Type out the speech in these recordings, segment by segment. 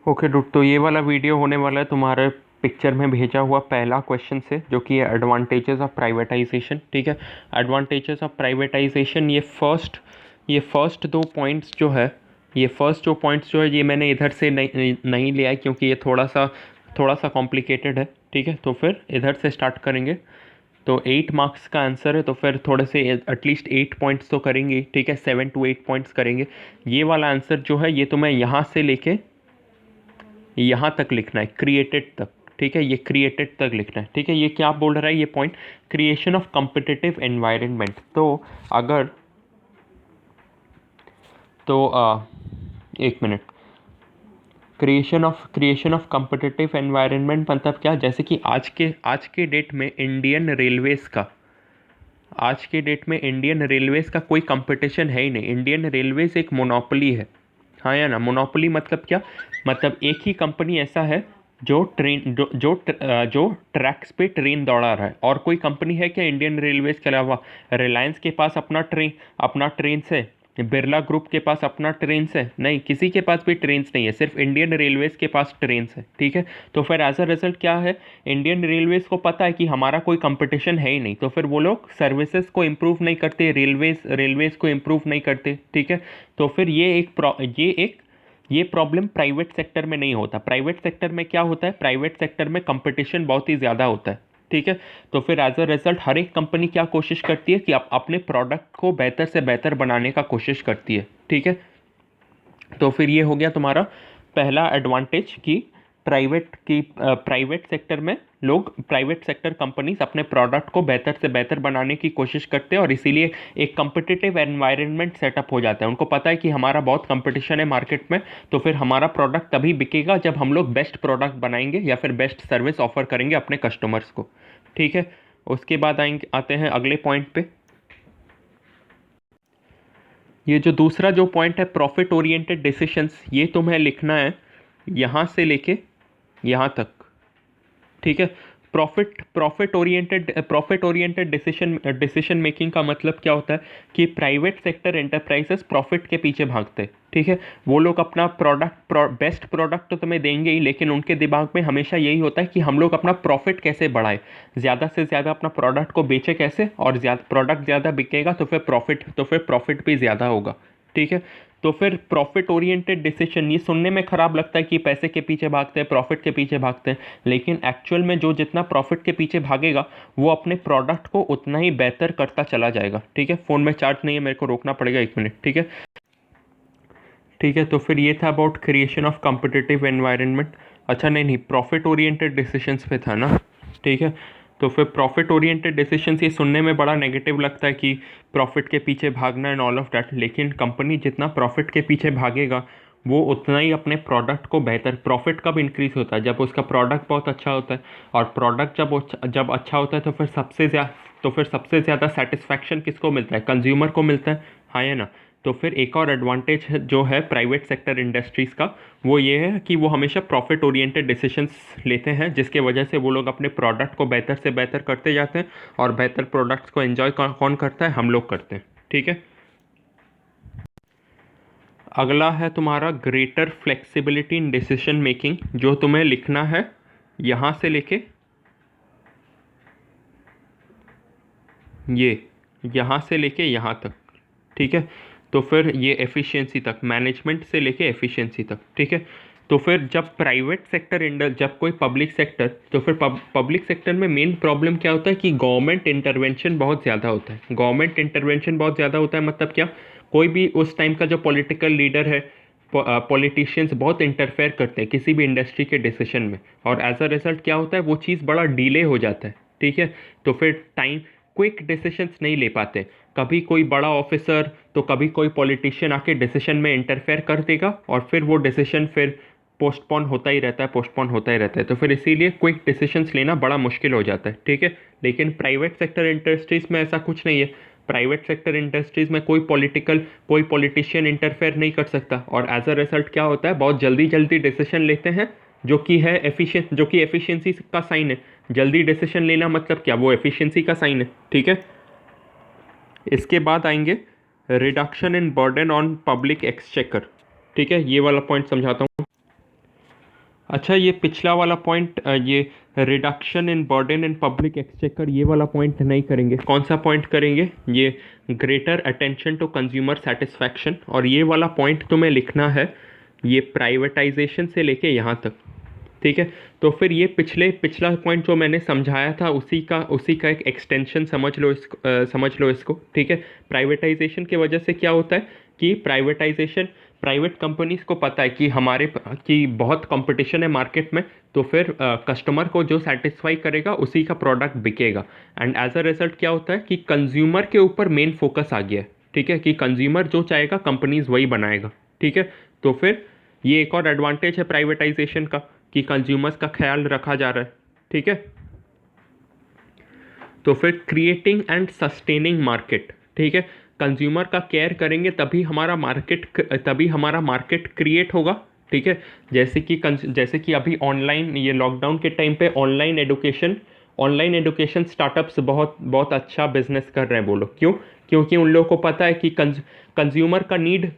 Okay dude, तो ये वाला वीडियो होने वाला है तुम्हारे पिक्चर में भेजा हुआ पहला क्वेश्चन से, जो कि है एडवांटेजेस ऑफ प्राइवेटाइजेशन। ठीक है, एडवांटेजेस ऑफ प्राइवेटाइजेशन, ये फर्स्ट दो पॉइंट्स जो है, ये मैंने इधर से नहीं लिया है, क्योंकि ये थोड़ा सा कॉम्प्लिकेटेड है। ठीक है, तो फिर इधर से स्टार्ट करेंगे। तो 8 मार्क्स का आंसर है, तो फिर थोड़े से एटलीस्ट 8 पॉइंट्स तो करेंगे। ठीक है, 7 to 8 पॉइंट्स करेंगे। ये वाला आंसर जो है, ये तुम्हें यहाँ से लेके यहाँ तक लिखना है, क्रिएटेड तक। ठीक है, ये क्रिएटेड तक लिखना है। ठीक है, ये क्या बोल रहा है ये point? Creation of competitive environment. तो अगर तो एक minute, creation of competitive environment मतलब क्या? जैसे कि आज के डेट में इंडियन रेलवेज का कोई कंपटीशन है ही नहीं। इंडियन रेलवेज एक मोनोपोली है। हाँ या ना? मोनोपोली मतलब क्या? मतलब एक ही कंपनी ऐसा है जो ट्रैक्स पे ट्रेन दौड़ा रहा है। और कोई कंपनी है क्या इंडियन रेलवेज के अलावा? रिलायंस के पास अपना ट्रेन है, बिरला ग्रुप के पास अपना ट्रेन है, नहीं, किसी के पास भी ट्रेन नहीं है, सिर्फ इंडियन रेलवेज के पास ट्रेन है। ठीक है, तो फिर एज अ रिजल्ट क्या है, इंडियन रेलवेज को पता है कि हमारा कोई कंपटीशन है ही नहीं, तो फिर वो लोग सर्विसेज को इम्प्रूव नहीं करते, रेलवेज को इम्प्रूव नहीं करते। ठीक है, तो फिर ये प्रॉब्लम प्राइवेट सेक्टर में नहीं होता। प्राइवेट सेक्टर में क्या होता है? प्राइवेट सेक्टर में कंपटीशन बहुत ही ज़्यादा होता है। ठीक है, तो फिर एज अ रिजल्ट हर एक कंपनी क्या कोशिश करती है कि अपने प्रोडक्ट को बेहतर से बेहतर बनाने का कोशिश करती है। ठीक है, तो फिर ये हो गया तुम्हारा पहला एडवांटेज कि प्राइवेट सेक्टर कंपनीज अपने प्रोडक्ट को बेहतर से बेहतर बनाने की कोशिश करते हैं, और इसीलिए एक कम्पिटिटिव एनवायरनमेंट सेटअप हो जाता है। उनको पता है कि हमारा बहुत कंपटीशन है मार्केट में, तो फिर हमारा प्रोडक्ट तभी बिकेगा जब हम लोग बेस्ट प्रोडक्ट बनाएंगे या फिर बेस्ट सर्विस ऑफर करेंगे अपने कस्टमर्स को। ठीक है, उसके बाद आते हैं अगले पॉइंट पे। ये जो दूसरा जो पॉइंट है, प्रॉफिट ओरिएंटेड डिसीशंस, ये तुम्हें लिखना है यहाँ से लेके यहाँ तक। ठीक है, प्रॉफिट ओरिएंटेड डिसीजन मेकिंग का मतलब क्या होता है कि प्राइवेट सेक्टर एंटरप्राइजेस प्रॉफिट के पीछे भागते हैं। ठीक है, वो लोग अपना बेस्ट प्रोडक्ट तो तुम्हें देंगे ही, लेकिन उनके दिमाग में हमेशा यही होता है कि हम लोग अपना प्रॉफिट कैसे बढ़ाए, ज़्यादा से ज़्यादा अपना प्रोडक्ट को बेचे कैसे, और प्रोडक्ट ज़्यादा बिकेगा तो फिर प्रॉफिट भी ज़्यादा होगा। ठीक है, तो फिर प्रॉफिट ओरिएंटेड डिसीजन, ये सुनने में खराब लगता है कि पैसे के पीछे भागते हैं, प्रॉफिट के पीछे भागते हैं, लेकिन एक्चुअल में जो जितना प्रॉफिट के पीछे भागेगा वो अपने प्रोडक्ट को उतना ही बेहतर करता चला जाएगा। ठीक है, फ़ोन में चार्ज नहीं है, मेरे को रोकना पड़ेगा 1 मिनट। ठीक है, ठीक है, तो फिर ये था about creation of competitive environment. अच्छा, नहीं, प्रॉफिट ओरिएंटेड डिसीजंस पे था ना? ठीक है, तो फिर प्रॉफिट ओरिएंटेड डिसीजंस, ये सुनने में बड़ा नेगेटिव लगता है कि प्रॉफिट के पीछे भागना एंड ऑल ऑफ दैट, लेकिन कंपनी जितना प्रॉफिट के पीछे भागेगा वो उतना ही अपने प्रोडक्ट को बेहतर। प्रॉफिट कब इंक्रीज होता है? जब उसका प्रोडक्ट बहुत अच्छा होता है, और प्रोडक्ट जब अच्छा होता है तो फिर सबसे ज़्यादा सेटिस्फैक्शन किसको मिलता है? कंज्यूमर को मिलता है। हाँ या ना? तो फिर एक और एडवांटेज जो है प्राइवेट सेक्टर इंडस्ट्रीज़ का, वो ये है कि वो हमेशा प्रॉफिट ओरिएंटेड डिसीजंस लेते हैं, जिसके वजह से वो लोग अपने प्रोडक्ट को बेहतर से बेहतर करते जाते हैं, और बेहतर प्रोडक्ट्स को एंजॉय कौन करता है? हम लोग करते हैं। ठीक है, अगला है तुम्हारा greater flexibility in decision making, जो तुम्हें लिखना है यहाँ से लेके ये यहाँ से लेके यहाँ तक। ठीक है, तो फिर ये एफिशिएंसी तक, मैनेजमेंट से लेके एफिशिएंसी तक। ठीक है, तो फिर जब कोई पब्लिक सेक्टर, तो फिर पब्लिक सेक्टर में मेन प्रॉब्लम क्या होता है कि गवर्नमेंट इंटरवेंशन बहुत ज़्यादा होता है। मतलब क्या? कोई भी उस टाइम का जो पॉलिटिकल लीडर है, पॉलिटिशियंस बहुत इंटरफेयर करते हैं किसी भी इंडस्ट्री के डिसीजन में, और एज अ रिजल्ट क्या होता है, वो चीज़ बड़ा डिले हो जाता है। ठीक है, तो फिर क्विक डिसीजंस नहीं ले पाते। कभी कोई बड़ा ऑफिसर तो कभी कोई पॉलिटिशियन आके डिसीजन में इंटरफेयर कर देगा, और फिर वो डिसीजन फिर पोस्टपोन होता ही रहता है, तो फिर इसीलिए क्विक डिसीजंस लेना बड़ा मुश्किल हो जाता है। ठीक है, लेकिन प्राइवेट सेक्टर इंडस्ट्रीज़ में ऐसा कुछ नहीं है। प्राइवेट सेक्टर इंडस्ट्रीज़ में कोई पॉलिटिशियन इंटरफेयर नहीं कर सकता, और एज अ रिजल्ट क्या होता है, बहुत जल्दी जल्दी डिसीजन लेते हैं, जो कि एफिशिएंसी का साइन है। जल्दी डिसीजन लेना मतलब क्या? वो एफिशिएंसी का साइन है। ठीक है, इसके बाद आएंगे reduction in burden on public exchequer. ठीक है, ये वाला पॉइंट समझाता हूँ। अच्छा, ये पिछला वाला पॉइंट, ये reduction in burden in public exchequer, ये वाला पॉइंट नहीं करेंगे। कौन सा पॉइंट करेंगे? ये greater attention to consumer satisfaction. और ये वाला पॉइंट तुम्हें लिखना है ये प्राइवेटाइजेशन से लेके यहाँ तक, ठीक है। तो फिर ये पिछला पॉइंट जो मैंने समझाया था उसी का एक एक्सटेंशन समझ लो इसको, ठीक है। प्राइवेटाइजेशन की वजह से क्या होता है कि प्राइवेट कंपनीज को पता है कि बहुत कंपटीशन है मार्केट में, तो फिर कस्टमर को जो सेटिस्फाई करेगा उसी का प्रोडक्ट बिकेगा। एंड एज अ रिजल्ट क्या होता है कि कंज्यूमर के ऊपर मेन फोकस आ गया है, ठीक है, कि कंज्यूमर जो चाहेगा कंपनीज वही बनाएगा, ठीक है। तो फिर ये एक और एडवांटेज है प्राइवेटाइजेशन का कि कंज्यूमर्स का ख्याल रखा जा रहा है, ठीक है। तो फिर क्रिएटिंग एंड सस्टेनिंग मार्केट, ठीक है। कंज्यूमर का केयर करेंगे तभी हमारा मार्केट क्रिएट होगा, ठीक है। जैसे कि अभी ऑनलाइन, ये लॉकडाउन के टाइम पे ऑनलाइन एडुकेशन स्टार्टअप्स बहुत बहुत अच्छा बिजनेस कर रहे हैं। बोलो क्यों? क्योंकि उन लोगों को पता है कि कंज्यूमर का नीड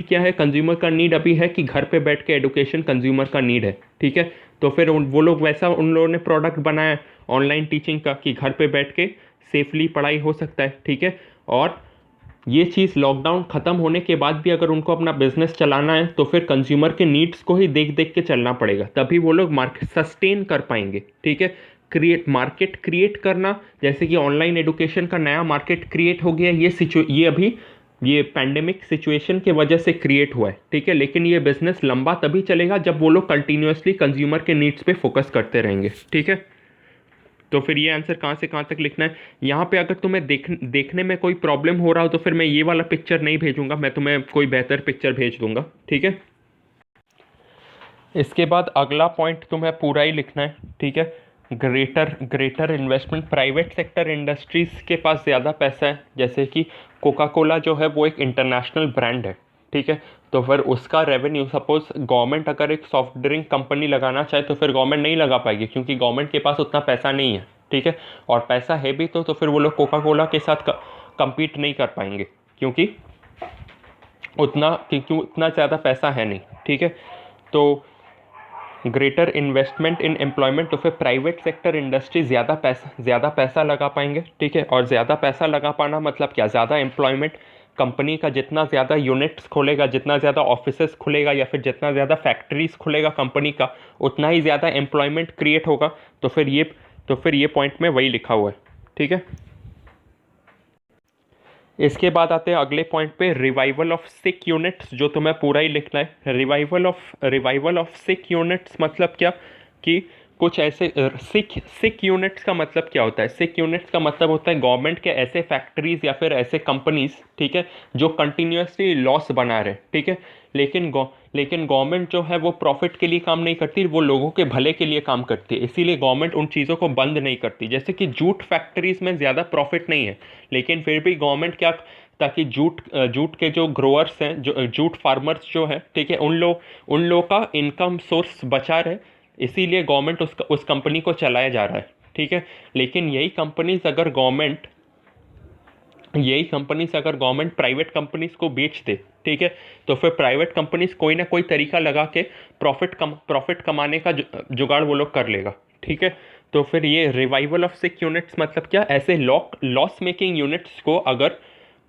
क्या है। कंज्यूमर का नीड अभी है कि घर पे बैठ के एडुकेशन कंज्यूमर का नीड है, ठीक है। तो फिर वो लोग वैसा उन लोगों ने प्रोडक्ट बनाया ऑनलाइन टीचिंग का कि घर पे बैठ के सेफली पढ़ाई हो सकता है, ठीक है। और ये चीज़ लॉकडाउन ख़त्म होने के बाद भी अगर उनको अपना बिजनेस चलाना है तो फिर कंज्यूमर के नीड्स को ही देख देख के चलना पड़ेगा, तभी वो लोग मार्केट सस्टेन कर पाएंगे, ठीक है। मार्केट क्रिएट करना, जैसे कि ऑनलाइन एडुकेशन का नया मार्केट क्रिएट हो गया, ये अभी ये पैंडेमिक सिचुएशन के वजह से क्रिएट हुआ है, ठीक है। लेकिन ये बिजनेस लंबा तभी चलेगा जब वो लोग कंटिन्यूसली कंज्यूमर के नीड्स पे फोकस करते रहेंगे, ठीक है। तो फिर ये आंसर कहाँ से कहाँ तक लिखना है? यहाँ पे अगर तुम्हें देखने में कोई प्रॉब्लम हो रहा हो तो फिर मैं ये वाला पिक्चर नहीं भेजूंगा, मैं तुम्हें कोई बेहतर पिक्चर भेज दूंगा, ठीक है। इसके बाद अगला पॉइंट तुम्हें पूरा ही लिखना है, ठीक है। Greater investment, private sector industries के पास ज़्यादा पैसा है। जैसे कि कोका कोला जो है वो एक इंटरनेशनल ब्रांड है, ठीक है। तो फिर उसका रेवेन्यू, सपोज गवर्नमेंट अगर एक सॉफ्ट ड्रिंक कंपनी लगाना चाहे तो फिर गवर्नमेंट नहीं लगा पाएगी, क्योंकि गवर्नमेंट के पास उतना पैसा नहीं है, ठीक है। और पैसा है भी तो फिर वो लोग कोका कोला के साथ compete नहीं कर पाएंगे, क्योंकि उतना ज़्यादा पैसा है नहीं, ठीक है। तो ग्रेटर इन्वेस्टमेंट इन एम्प्लॉयमेंट, तो फिर प्राइवेट सेक्टर इंडस्ट्री ज़्यादा पैसा लगा पाएंगे, ठीक है। और ज़्यादा पैसा लगा पाना मतलब क्या? ज़्यादा एम्प्लॉयमेंट। कंपनी का जितना ज़्यादा यूनिट्स खुलेगा, जितना ज़्यादा ऑफिसेस खुलेगा या फिर जितना ज़्यादा फैक्ट्रीज खुलेगा कंपनी का, उतना ही ज़्यादा एम्प्लॉयमेंट क्रिएट होगा। तो फिर ये पॉइंट में वही लिखा हुआ है, ठीक है। इसके बाद आते हैं अगले पॉइंट पे, रिवाइवल ऑफ सिक यूनिट्स, जो तुम्हें पूरा ही लिखना है। रिवाइवल ऑफ सिक यूनिट्स मतलब क्या? कि कुछ ऐसे सिक यूनिट्स का मतलब क्या होता है? सिक यूनिट्स का मतलब होता है गवर्नमेंट के ऐसे फैक्ट्रीज या फिर ऐसे कंपनीज, ठीक है, जो कंटिन्यूसली लॉस बना रहे, ठीक है। लेकिन गवर्नमेंट जो है वो प्रॉफिट के लिए काम नहीं करती, वो लोगों के भले के लिए काम करती है। इसीलिए गवर्नमेंट उन चीज़ों को बंद नहीं करती। जैसे कि जूट फैक्ट्रीज में ज़्यादा प्रॉफिट नहीं है, लेकिन फिर भी गवर्नमेंट क्या, ताकि जूट के जो ग्रोअर्स हैं, जो जूट फार्मर्स जो हैं, ठीक है, उन लोग का इनकम सोर्स बचा रहे, इसीलिए गवर्नमेंट उस कंपनी को चलाया जा रहा है, ठीक है। लेकिन यही कंपनीज अगर गवर्नमेंट प्राइवेट कंपनीज को बेच दे, ठीक है, तो फिर प्राइवेट कंपनीज कोई ना कोई तरीका लगा के प्रॉफिट कमाने का जुगाड़ वो लोग कर लेगा, ठीक है। तो फिर ये रिवाइवल ऑफ सिक यूनिट्स मतलब क्या? ऐसे लॉस मेकिंग यूनिट्स को अगर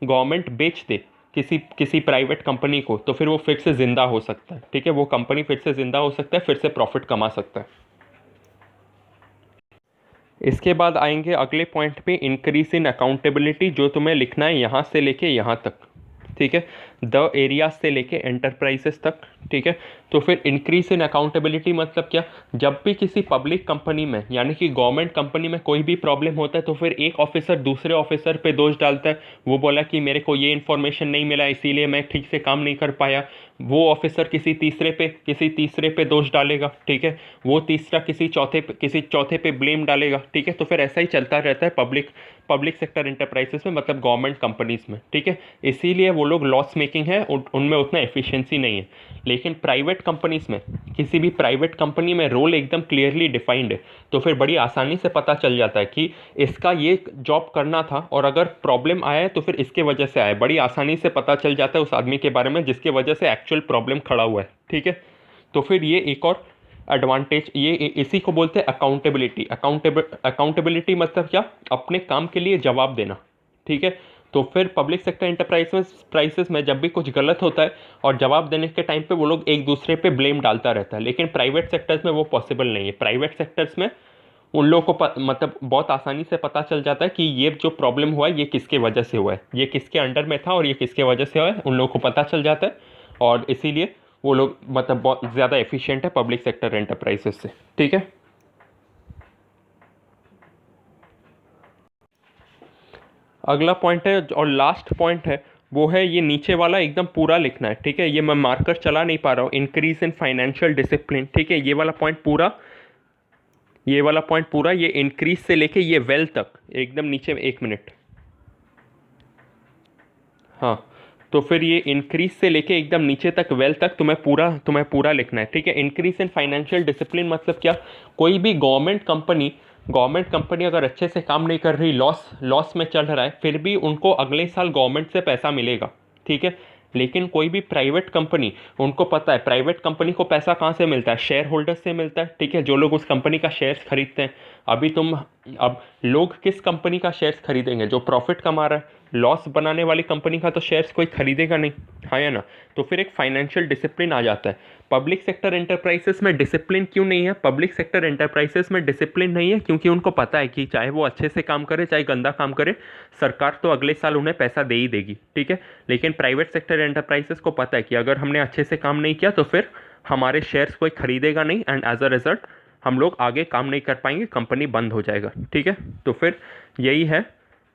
गवर्नमेंट बेच दे किसी प्राइवेट कंपनी को, तो फिर वो फिर से ज़िंदा हो सकता है, ठीक है। वो कंपनी फिर से ज़िंदा हो सकता है, फिर से प्रॉफिट कमा सकता है। इसके बाद आएंगे अगले पॉइंट पे, इंक्रीज इन अकाउंटेबिलिटी, जो तुम्हें लिखना है यहाँ से लेके यहाँ तक, ठीक है, द एरिया से लेके एंटरप्राइजेस तक, ठीक है। तो फिर इंक्रीज इन अकाउंटेबिलिटी मतलब क्या? जब भी किसी पब्लिक कंपनी में, यानी कि गवर्नमेंट कंपनी में कोई भी प्रॉब्लम होता है तो फिर एक ऑफिसर दूसरे ऑफिसर पे दोष डालता है। वो बोला कि मेरे को ये इन्फॉर्मेशन नहीं मिला, इसीलिए मैं ठीक से काम नहीं कर पाया। वो ऑफिसर किसी तीसरे पे दोष डालेगा, ठीक है। वो तीसरा किसी चौथे पे ब्लेम डालेगा, ठीक है। तो फिर ऐसा ही चलता रहता है पब्लिक सेक्टर इंटरप्राइजेस में, मतलब गवर्नमेंट कंपनीज में, ठीक है। इसीलिए वो लोग लॉस मेकिंग है, उनमें उतना एफिशिएंसी नहीं है। लेकिन प्राइवेट कंपनीज में, किसी भी प्राइवेट कंपनी में रोल एकदम क्लियरली डिफाइंड है, तो फिर बड़ी आसानी से पता चल जाता है कि इसका ये जॉब करना था और अगर प्रॉब्लम आया है तो फिर इसके वजह से आया। बड़ी आसानी से पता चल जाता है उस आदमी के बारे में जिसके वजह से एक्चुअल प्रॉब्लम खड़ा हुआ है, ठीक है। तो फिर ये एडवांटेज, ये इसी को बोलते हैं अकाउंटेबिलिटी। अकाउंटेबिलिटी मतलब क्या, अपने काम के लिए जवाब देना, ठीक है। तो फिर पब्लिक सेक्टर एंटरप्राइजेस में जब भी कुछ गलत होता है और जवाब देने के टाइम पे वो लोग एक दूसरे पे ब्लेम डालता रहता है, लेकिन प्राइवेट सेक्टर्स में वो पॉसिबल नहीं है। प्राइवेट सेक्टर्स में उन लोगों को मतलब बहुत आसानी से पता चल जाता है कि ये जो प्रॉब्लम हुआ है ये किसके वजह से हुआ है, ये किसके अंडर में था और ये किसके वजह से हुआ है, उन लोगों को पता चल जाता है। और इसीलिए वो लोग मतलब बहुत ज़्यादा एफिशिएंट है पब्लिक सेक्टर एंटरप्राइजेस से, ठीक है। अगला पॉइंट है और लास्ट पॉइंट है, वो है ये नीचे वाला एकदम पूरा लिखना है, ठीक है। ये मैं मार्कर चला नहीं पा रहा हूँ, इंक्रीज इन फाइनेंशियल डिसिप्लिन, ठीक है। ये वाला पॉइंट पूरा, ये वाला पॉइंट पूरा, ये इंक्रीज से लेके ये वेल तक एकदम नीचे में, 1 मिनट, हाँ। तो फिर ये इंक्रीज से लेके एकदम नीचे तक वेल तक तुम्हें पूरा लिखना है, ठीक है। इंक्रीज इन फाइनेंशियल डिसिप्लिन मतलब क्या, कोई भी गवर्नमेंट कंपनी अगर अच्छे से काम नहीं कर रही, लॉस में चल रहा है, फिर भी उनको अगले साल गवर्नमेंट से पैसा मिलेगा, ठीक है। लेकिन कोई भी प्राइवेट कंपनी, उनको पता है प्राइवेट कंपनी को पैसा कहाँ से मिलता है, शेयर होल्डर्स से मिलता है, ठीक है, जो लोग उस कंपनी का शेयर्स खरीदते हैं। अब लोग किस कंपनी का शेयर्स खरीदेंगे, जो प्रॉफिट कमा रहा है। लॉस बनाने वाली कंपनी का तो शेयर्स कोई खरीदेगा नहीं, हाँ या ना। तो फिर एक फाइनेंशियल डिसिप्लिन आ जाता है। पब्लिक सेक्टर एंटरप्राइजेस में डिसिप्लिन क्यों नहीं है, पब्लिक सेक्टर एंटरप्राइजेस में डिसिप्लिन नहीं है क्योंकि उनको पता है कि चाहे वो अच्छे से काम करे चाहे गंदा काम करे, सरकार तो अगले साल उन्हें पैसा दे ही देगी, ठीक है। लेकिन प्राइवेट सेक्टर एंटरप्राइजेस को पता है कि अगर हमने अच्छे से काम नहीं किया तो फिर हमारे शेयर्स कोई खरीदेगा नहीं, एंड एज अ रिजल्ट हम लोग आगे काम नहीं कर पाएंगे, कंपनी बंद हो जाएगा, ठीक है। तो फिर यही है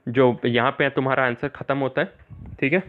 जो यहाँ पे तुम्हारा आंसर ख़त्म होता है, ठीक है।